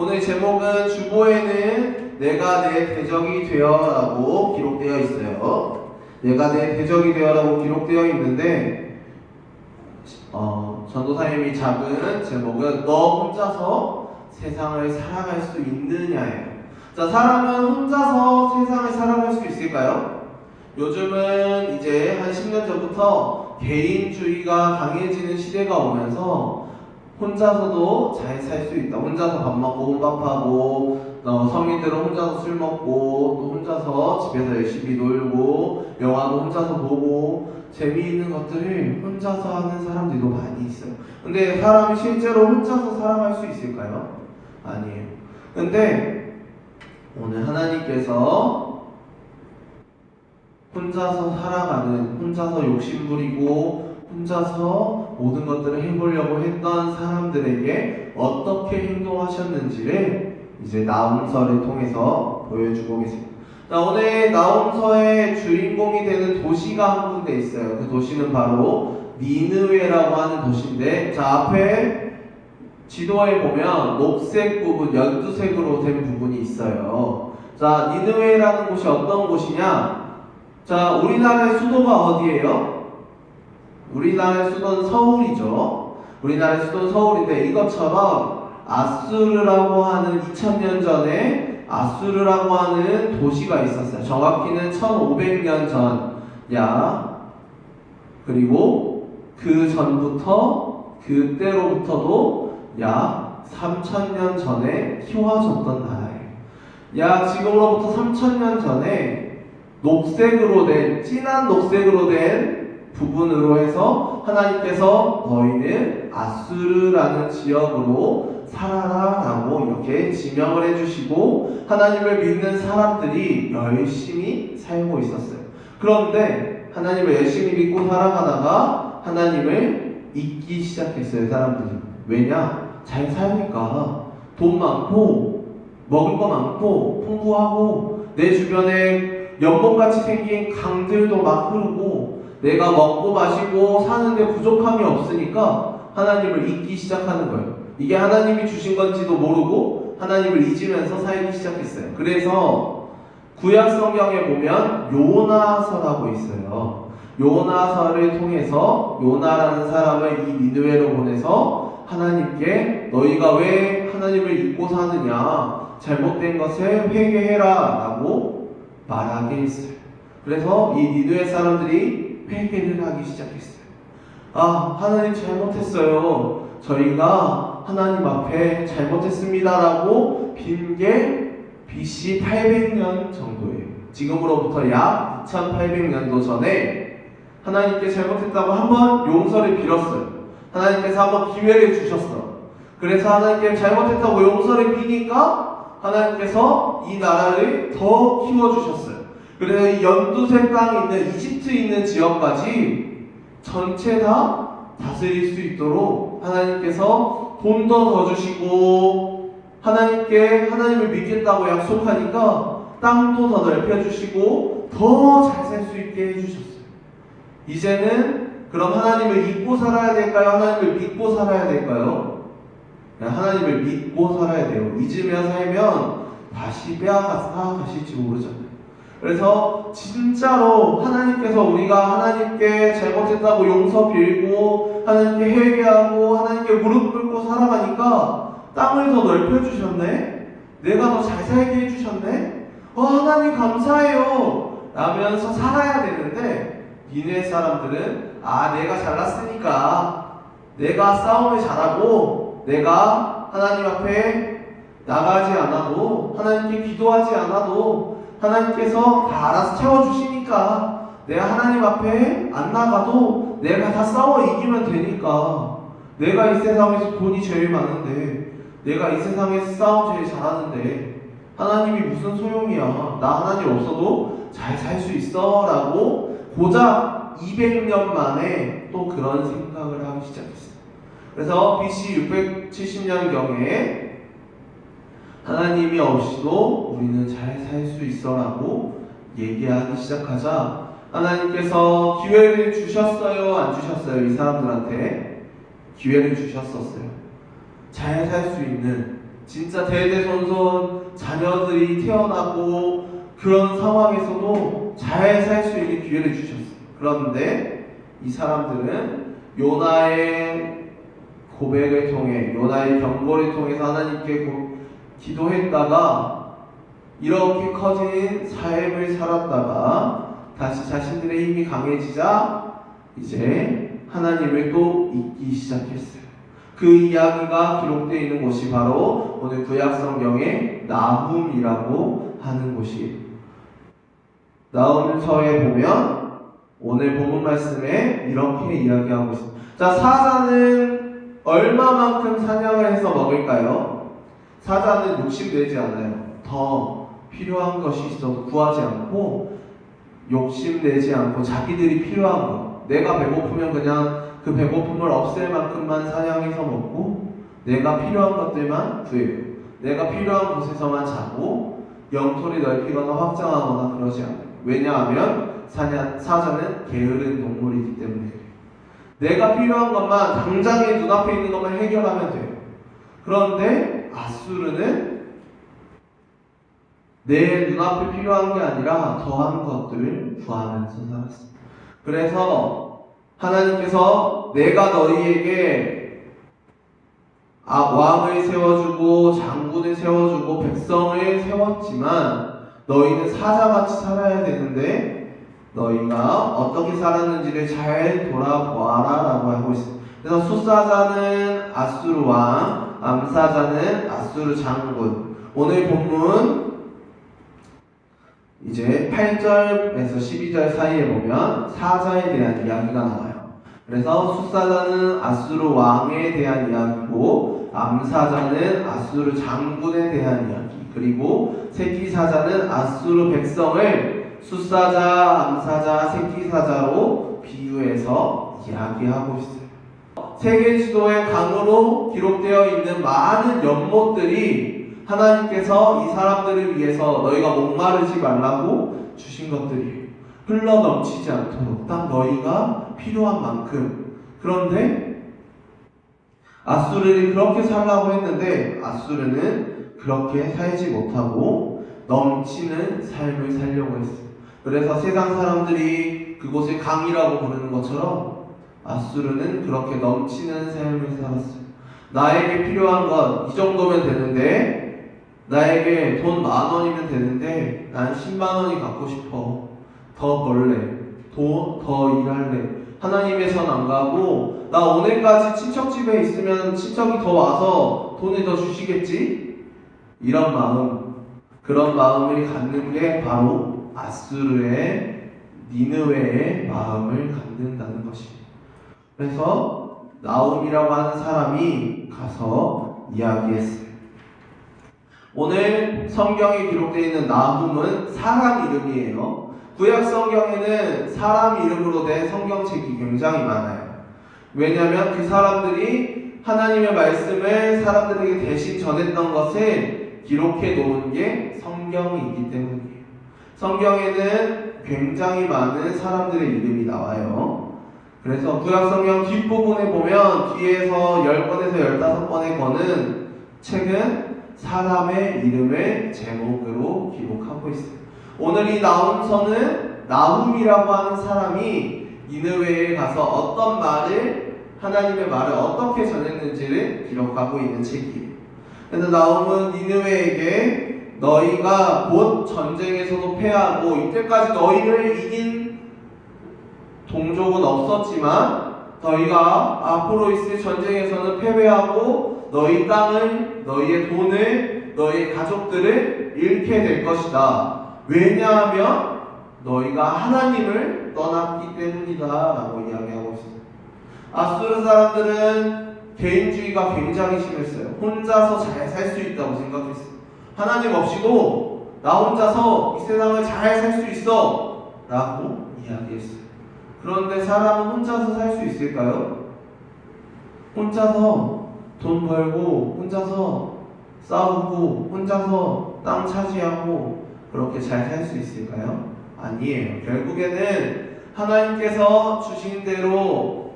오늘 제목은 주보에는 내가 내 대적이 되어라고 기록되어 있어요. 내가 내 대적이 되어라고 기록되어 있는데 전도사님이 잡은 제목은 너 혼자서 세상을 살아갈 수 있느냐예요. 자, 사람은 혼자서 세상을 살아갈 수 있을까요? 요즘은 이제 한 10년 전부터 개인주의가 강해지는 시대가 오면서 혼자서도 잘 살 수 있다. 혼자서 밥 먹고 혼밥하고 성인들은 혼자서 술 먹고 또 혼자서 집에서 열심히 놀고 영화도 혼자서 보고 재미있는 것들을 혼자서 하는 사람들도 많이 있어요. 근데 사람이 실제로 혼자서 살아갈 수 있을까요? 아니에요. 근데 오늘 하나님께서 혼자서 살아가는, 혼자서 욕심부리고 혼자서 모든 것들을 해보려고 했던 사람들에게 어떻게 행동하셨는지를 이제 나훔서를 통해서 보여주고 계십니다. 자, 오늘 나훔서의 주인공이 되는 도시가 한 군데 있어요. 그 도시는 바로 니느웨라고 하는 도시인데, 자, 앞에 지도에 보면 녹색 부분, 연두색으로 된 부분이 있어요. 자, 니느웨라는 곳이 어떤 곳이냐? 자, 우리나라의 수도가 어디예요? 우리나라의 수도는 서울이죠. 우리나라의 수도는 서울인데 이것처럼 아수르라고 하는 2000년 전에 아수르라고 하는 도시가 있었어요. 정확히는 1500년 전야. 그리고 그 전부터 그때로부터도 약 3000년 전에 키워졌던 나라예요. 약 지금으로부터 3000년 전에 녹색으로 된, 진한 녹색으로 된 부분으로 해서 하나님께서 너희는 아수르라는 지역으로 살아라 라고 이렇게 지명을 해주시고 하나님을 믿는 사람들이 열심히 살고 있었어요. 그런데 하나님을 열심히 믿고 살아가다가 하나님을 잊기 시작했어요. 사람들이. 왜냐? 잘 사니까 돈 많고 먹을 거 많고 풍부하고 내 주변에 연못같이 생긴 강들도 막 흐르고 내가 먹고 마시고 사는데 부족함이 없으니까 하나님을 잊기 시작하는 거예요. 이게 하나님이 주신 건지도 모르고 하나님을 잊으면서 살기 시작했어요. 그래서 구약 성경에 보면 요나서라고 있어요. 요나서를 통해서 요나라는 사람을 이 니느웨로 보내서 하나님께 너희가 왜 하나님을 잊고 사느냐, 잘못된 것을 회개해라 라고 말하게 했어요. 그래서 이 니느웨 사람들이 회개를 하기 시작했어요. 아, 하나님 잘못했어요. 저희가 하나님 앞에 잘못했습니다라고 빈 게 BC 800년 정도예요. 지금으로부터 약 2800년도 전에 하나님께 잘못했다고 한번 용서를 빌었어요. 하나님께서 한번 기회를 주셨어. 그래서 하나님께 잘못했다고 용서를 비니까 하나님께서 이 나라를 더 키워주셨어요. 그래서 이 연두색 땅이 있는 이집트 있는 지역까지 전체 다 다스릴 수 있도록 하나님께서 돈도 더 주시고 하나님을 믿겠다고 약속하니까 땅도 더 넓혀주시고 더 잘 살 수 있게 해주셨어요. 이제는 그럼 하나님을 잊고 살아야 될까요? 하나님을 믿고 살아야 될까요? 하나님을 믿고 살아야 돼요. 잊으며 살면 다시 빼앗아가실지 모르잖아요. 그래서 진짜로 하나님께서 우리가 하나님께 잘못했다고 용서 빌고 하나님께 회개하고 하나님께 무릎 꿇고 살아가니까 땅을 더 넓혀주셨네? 내가 더 잘 살게 해주셨네? 하나님 감사해요 라면서 살아야 되는데 니네 사람들은 내가 잘났으니까 내가 싸움을 잘하고 내가 하나님 앞에 나가지 않아도 하나님께 기도하지 않아도 하나님께서 다 알아서 채워주시니까 내가 하나님 앞에 안 나가도 내가 다 싸워 이기면 되니까 내가 이 세상에서 돈이 제일 많은데 내가 이 세상에서 싸움 제일 잘하는데 하나님이 무슨 소용이야. 나 하나님 없어도 잘 살 수 있어 라고 고작 200년 만에 또 그런 생각을 하기 시작했어요. 그래서 BC 670년경에 하나님이 없이도 우리는 잘 살 수 있어 라고 얘기하기 시작하자 하나님께서 기회를 주셨어요? 안 주셨어요? 이 사람들한테 기회를 주셨었어요. 잘 살 수 있는, 진짜 대대손손 자녀들이 태어나고 그런 상황에서도 잘 살 수 있는 기회를 주셨어요. 그런데 이 사람들은 요나의 고백을 통해, 요나의 경고를 통해서 하나님께 기도했다가 이렇게 커진 삶을 살았다가 다시 자신들의 힘이 강해지자 이제 하나님을 또 잊기 시작했어요. 그 이야기가 기록되어 있는 곳이 바로 오늘 구약성경의 나훔이라고 하는 곳이에요. 나훔서에 보면 오늘 본문 말씀에 이렇게 이야기하고 있습니다. 자, 사자는 얼마만큼 사냥을 해서 먹을까요? 사자는 욕심내지 않아요. 더 필요한 것이 있어도 구하지 않고 욕심내지 않고 자기들이 필요한 것, 내가 배고프면 그냥 그 배고픔을 없앨 만큼만 사냥해서 먹고 내가 필요한 것들만 구해요. 내가 필요한 곳에서만 자고 영토를 넓히거나 확장하거나 그러지 않아요. 왜냐하면 사자는 게으른 동물이기 때문에 내가 필요한 것만 당장에 눈앞에 있는 것만 해결하면 돼요. 그런데 아수르는 내 눈앞에 필요한 게 아니라 더한 것들을 구하면서 살았습니다. 그래서 하나님께서 내가 너희에게 왕을 세워주고 장군을 세워주고 백성을 세웠지만 너희는 사자같이 살아야 되는데 너희가 어떻게 살았는지를 잘 돌아보아라 라고 하고 있습니다. 그래서 숫사자는 아수르 왕, 암사자는 아수르 장군. 오늘 본문 이제 8절에서 12절 사이에 보면 사자에 대한 이야기가 나와요. 그래서 숫사자는 아수르 왕에 대한 이야기고 암사자는 아수르 장군에 대한 이야기, 그리고 새끼사자는 아수르 백성을 숫사자, 암사자, 새끼사자로 비유해서 이야기하고 있어요. 세계 지도의 강으로 기록되어 있는 많은 연못들이 하나님께서 이 사람들을 위해서 너희가 목마르지 말라고 주신 것들이에요. 흘러 넘치지 않도록 딱 너희가 필요한 만큼. 그런데 아수르는 그렇게 살라고 했는데 아수르는 그렇게 살지 못하고 넘치는 삶을 살려고 했어요. 그래서 세상 사람들이 그곳을 강이라고 부르는 것처럼 아수르는 그렇게 넘치는 삶을 살았어요. 나에게 필요한 건 이 정도면 되는데, 나에게 돈 10,000원이면 되는데 난 100,000원이 갖고 싶어. 더 벌래. 더 일할래. 하나님의 선 안 가고 나 오늘까지 친척 집에 있으면 친척이 더 와서 돈을 더 주시겠지? 이런 마음, 그런 마음을 갖는 게 바로 아수르의 니느웨의 마음을 갖는다는 것입니다. 그래서 나훔이라고 하는 사람이 가서 이야기했어요. 오늘 성경에 기록되어 있는 나훔은 사람 이름이에요. 구약 성경에는 사람 이름으로 된 성경책이 굉장히 많아요. 왜냐하면 그 사람들이 하나님의 말씀을 사람들에게 대신 전했던 것을 기록해 놓은 게 성경이기 때문이에요. 성경에는 굉장히 많은 사람들의 이름이 나와요. 그래서 구약 성경 뒷부분에 보면 뒤에서 10권에서 15권에 거는 책은 사람의 이름을 제목으로 기록하고 있어요. 오늘 이 나훔서는 나훔이라고 하는 사람이 니느웨에 가서 어떤 말을, 하나님의 말을 어떻게 전했는지를 기록하고 있는 책이에요. 그래서 나훔은 니느웨에게 너희가 곧 전쟁에서도 패하고 이때까지 너희를 이긴 동족은 없었지만 너희가 앞으로 있을 전쟁에서는 패배하고 너희 땅을, 너희의 돈을, 너희의 가족들을 잃게 될 것이다. 왜냐하면 너희가 하나님을 떠났기 때문이다 라고 이야기하고 있습니다. 아수르 사람들은 개인주의가 굉장히 심했어요. 혼자서 잘 살 수 있다고 생각했어요. 하나님 없이도 나 혼자서 이 세상을 잘 살 수 있어 라고 이야기했어요. 그런데 사람은 혼자서 살 수 있을까요? 혼자서 돈 벌고 혼자서 싸우고 혼자서 땅 차지하고 그렇게 잘 살 수 있을까요? 아니에요. 결국에는 하나님께서 주신 대로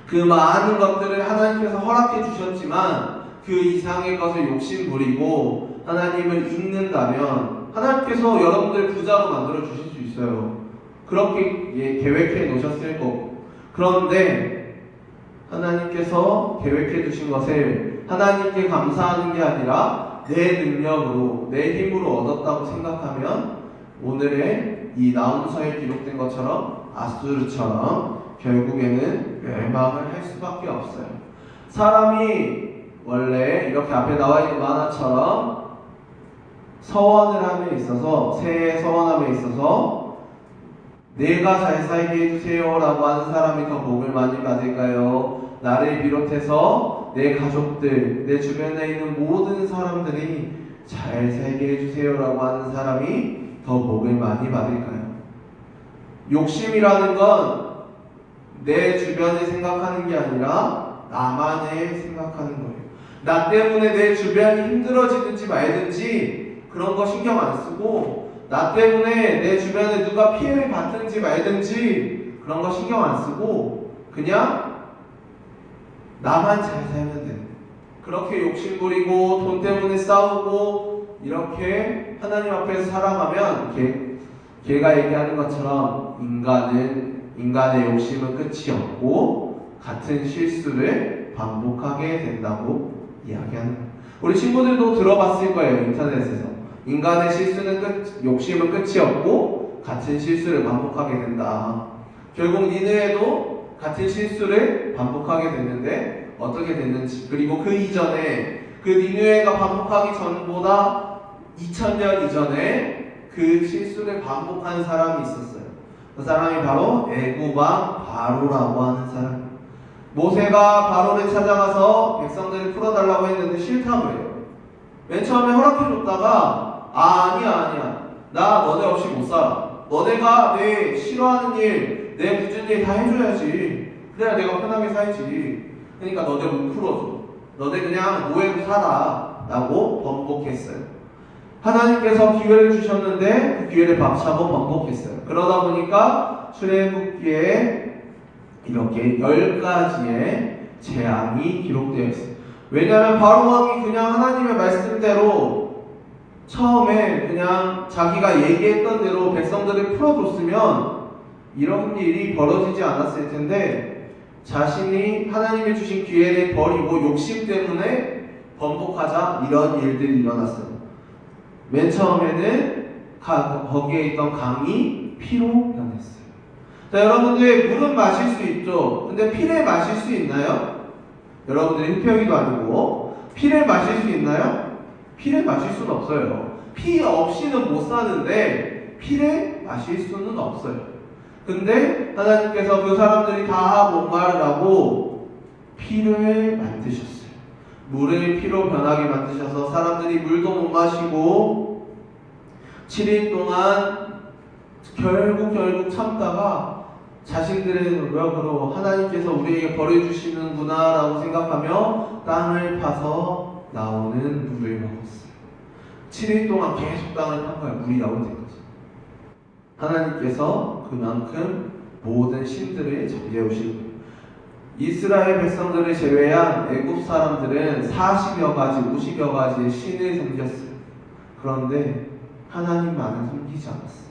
그 많은 것들을 하나님께서 허락해 주셨지만 그 이상의 것을 욕심 부리고 하나님을 잊는다면 하나님께서 여러분들 부자로 만들어 주실 수 있어요. 그렇게 계획해 놓으셨을 거고. 그런데 하나님께서 계획해 두신 것을 하나님께 감사하는 게 아니라 내 능력으로, 내 힘으로 얻었다고 생각하면 오늘의 이 나훔서에 기록된 것처럼 아수르처럼 결국에는 멸망을 할 수밖에 없어요. 사람이 원래 이렇게 앞에 나와 있는 만화처럼 서원을 함에 있어서, 새해 서원함에 있어서 내가 잘 살게 해주세요 라고 하는 사람이 더 복을 많이 받을까요? 나를 비롯해서 내 가족들, 내 주변에 있는 모든 사람들이 잘 살게 해주세요 라고 하는 사람이 더 복을 많이 받을까요? 욕심이라는 건 내 주변을 생각하는 게 아니라 나만을 생각하는 거예요. 나 때문에 내 주변이 힘들어지든지 말든지 그런 거 신경 안 쓰고, 나 때문에 내 주변에 누가 피해를 받든지 말든지 그런 거 신경 안 쓰고 그냥 나만 잘 살면 돼. 그렇게 욕심부리고 돈 때문에 싸우고 이렇게 하나님 앞에서 살아가면 걔가 얘기하는 것처럼 인간의 욕심은 끝이 없고 같은 실수를 반복하게 된다고 이야기하는 거예요. 우리 친구들도 들어봤을 거예요. 인터넷에서 인간의 욕심은 끝이 없고 같은 실수를 반복하게 된다. 결국 니느에도 같은 실수를 반복하게 됐는데 어떻게 됐는지, 그리고 그 이전에 그 니느웨가 반복하기 전보다 2000년 이전에 그 실수를 반복한 사람이 있었어요. 그 사람이 바로 애굽왕 바로라고 하는 사람. 모세가 바로를 찾아가서 백성들을 풀어달라고 했는데 싫다고 해요. 맨 처음에 허락해줬다가 아니야 나 너네 없이 못 살아. 너네가 내 싫어하는 일, 내 굳은 일 다 해줘야지. 그래야 내가 편하게 살지. 그러니까 너네 못 풀어줘. 너네 그냥 노예로 살아 라고 번복했어요. 하나님께서 기회를 주셨는데 그 기회를 박차고 번복했어요. 그러다 보니까 출애굽기에 이렇게 10가지의 재앙이 기록되어 있어요. 왜냐하면 바로 왕이 그냥 하나님의 말씀대로 처음에 그냥 자기가 얘기했던 대로 백성들을 풀어줬으면 이런 일이 벌어지지 않았을 텐데, 자신이 하나님이 주신 기회를 버리고 욕심 때문에 번복하자 이런 일들이 일어났어요. 맨 처음에는 거기에 있던 강이 피로 변했어요. 자, 여러분들 물은 마실 수 있죠. 근데 피를 마실 수 있나요? 여러분들이 흡혈귀도 아니고 피를 마실 수 있나요? 피를 마실 수는 없어요. 피 없이는 못 사는데 피를 마실 수는 없어요. 근데 하나님께서 그 사람들이 다 목마르라고 피를 만드셨어요. 물을 피로 변하게 만드셔서 사람들이 물도 못 마시고 7일 동안 결국 참다가 자신들의 노력으로 하나님께서 우리에게 벌을 주시는구나 라고 생각하며 땅을 파서 나오는 물을 먹었어요. 7일 동안 계속 땅을 판 거예요. 물이 나올 때까지. 하나님께서 그만큼 모든 신들을 잠재우시고, 이스라엘 백성들을 제외한 애굽 사람들은 40여 가지, 50여 가지의 신을 섬겼어요. 그런데 하나님만은 섬기지 않았어요.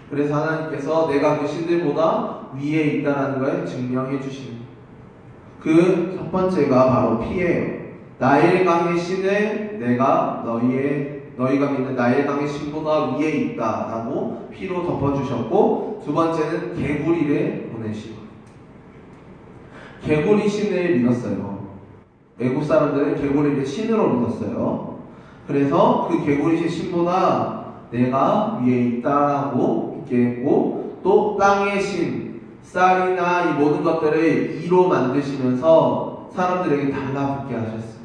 그래서 하나님께서 내가 그 신들보다 위에 있다는 걸 증명해 주시는, 그 첫 번째가 바로 피예요. 나일강의 신을 내가 너희가 믿는 나일강의 신보다 위에 있다라고 피로 덮어주셨고, 두 번째는 개구리를 보내시고, 개구리 신을 믿었어요. 애굽 사람들은 개구리를 신으로 믿었어요. 그래서 그 개구리 신보다 내가 위에 있다라고 믿게 했고, 또 땅의 신, 쌀이나 이 모든 것들을 이로 만드시면서 사람들에게 달라붙게 하셨어요.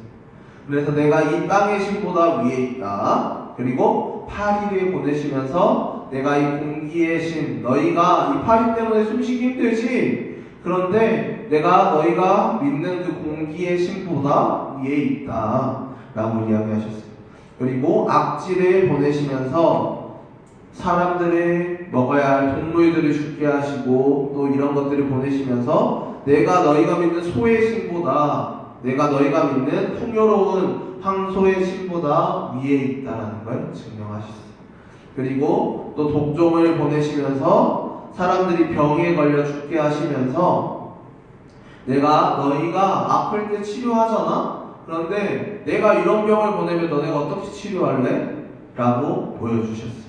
그래서 내가 이 땅의 신보다 위에 있다. 그리고 파리를 보내시면서 내가 이 공기의 신, 너희가 이 파리 때문에 숨쉬기 힘들지? 그런데 내가 너희가 믿는 그 공기의 신보다 위에 있다 라고 이야기하셨어요. 그리고 악질을 보내시면서 사람들을 먹어야 할 동물들을 죽게 하시고 또 이런 것들을 보내시면서 내가 너희가 믿는 소의 신보다 내가 너희가 믿는 풍요로운 황소의 신보다 위에 있다라는 걸 증명하셨어요. 그리고 또 독종을 보내시면서 사람들이 병에 걸려 죽게 하시면서 내가 너희가 아플 때 치료하잖아? 그런데 내가 이런 병을 보내면 너네가 어떻게 치료할래? 라고 보여주셨어요.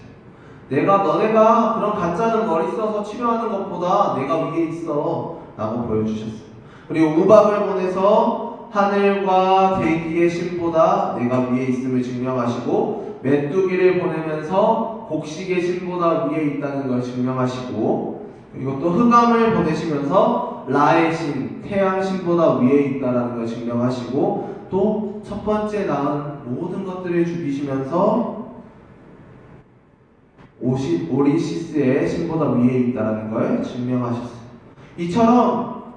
내가 너네가 그런 가짜는 머리 써서 치료하는 것보다 내가 위에 있어 라고 보여주셨어요. 그리고 우박을 보내서 하늘과 대기의 신보다 내가 위에 있음을 증명하시고 메뚜기를 보내면서 곡식의 신보다 위에 있다는 걸 증명하시고 그리고 또 흑암을 보내시면서 라의 신, 태양 신보다 위에 있다는 걸 증명하시고 또 첫 번째 낳은 모든 것들을 죽이시면서 오리시스의 신보다 위에 있다는 걸 증명하셨어요. 이처럼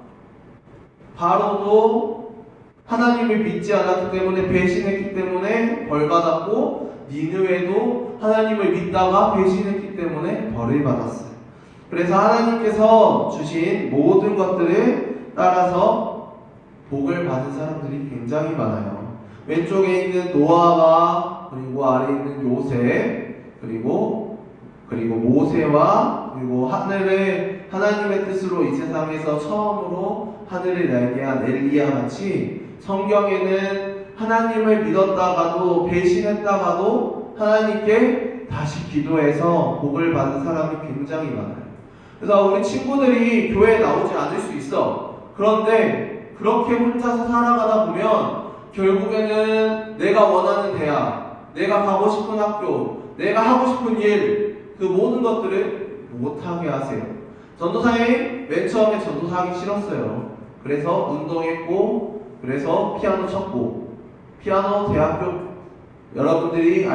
바로도 하나님을 믿지 않았기 때문에 배신했기 때문에 벌받았고 니느웨도 하나님을 믿다가 배신했기 때문에 벌을 받았어요. 그래서 하나님께서 주신 모든 것들을 따라서 복을 받은 사람들이 굉장히 많아요. 왼쪽에 있는 노아와 그리고 아래에 있는 요셉 그리고 모세와 그리고 하나님의 뜻으로 이 세상에서 처음으로 하늘을 날게 한 엘리야 같이 성경에는 하나님을 믿었다가도 배신했다가도 하나님께 다시 기도해서 복을 받은 사람이 굉장히 많아요. 그래서 우리 친구들이 교회에 나오지 않을 수 있어. 그런데 그렇게 혼자서 살아가다 보면 결국에는 내가 원하는 대학, 내가 가고 싶은 학교, 내가 하고 싶은 일, 그 모든 것들을 못하게 하세요. 전도사님 맨 처음에 전도사하기 싫었어요. 그래서 운동했고 그래서 피아노 쳤고 피아노 대학교 여러분들이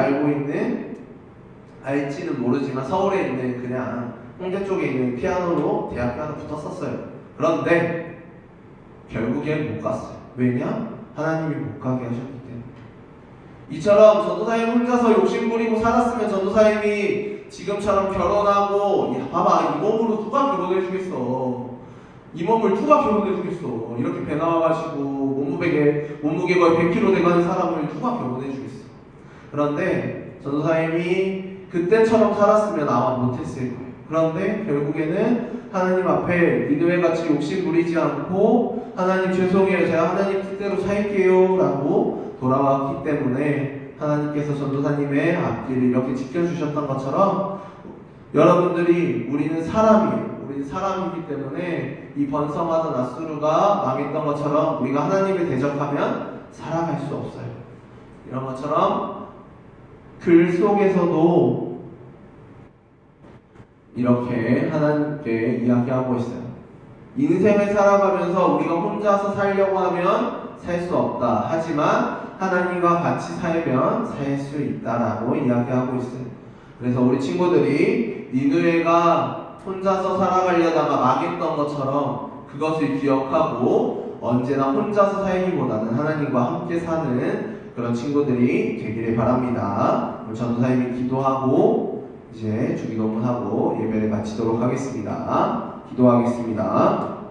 알지는 모르지만 서울에 있는 그냥 홍대 쪽에 있는 피아노로 대학교 하나 붙었었어요. 그런데 결국엔 못 갔어요. 왜냐? 하나님이 못 가게 하셨기 때문에. 이처럼 전도사님 혼자서 욕심부리고 살았으면 전도사님이 지금처럼 결혼하고 봐봐 이 몸으로 누가 결혼해주겠어. 이 몸을 누가 결혼해주겠어. 이렇게 배 나와가지고 몸무게 거의 100kg 돼가는 사람을 누가 결혼해주겠어. 그런데 전도사님이 그때처럼 살았으면 아마 못했을 거예요. 그런데 결국에는 하나님 앞에 니느웨같이 욕심 부리지 않고 하나님 죄송해요 제가 하나님 뜻대로 살게요 라고 돌아왔기 때문에 하나님께서 전도사님의 앞길을 이렇게 지켜주셨던 것처럼 여러분들이 우리는 사람이기 때문에 이 번성하던 아수르가 망했던 것처럼 우리가 하나님을 대적하면 살아갈 수 없어요. 이런 것처럼 글 속에서도 이렇게 하나님께 이야기하고 있어요. 인생을 살아가면서 우리가 혼자서 살려고 하면 살 수 없다. 하지만 하나님과 같이 살면 살 수 있다라고 이야기하고 있어요. 그래서 우리 친구들이 니느웨가 혼자서 살아가려다가 망했던 것처럼 그것을 기억하고 언제나 혼자서 살기보다는 하나님과 함께 사는 그런 친구들이 되기를 바랍니다. 전도사님이 기도하고 이제 주기도문하고 예배를 마치도록 하겠습니다. 기도하겠습니다.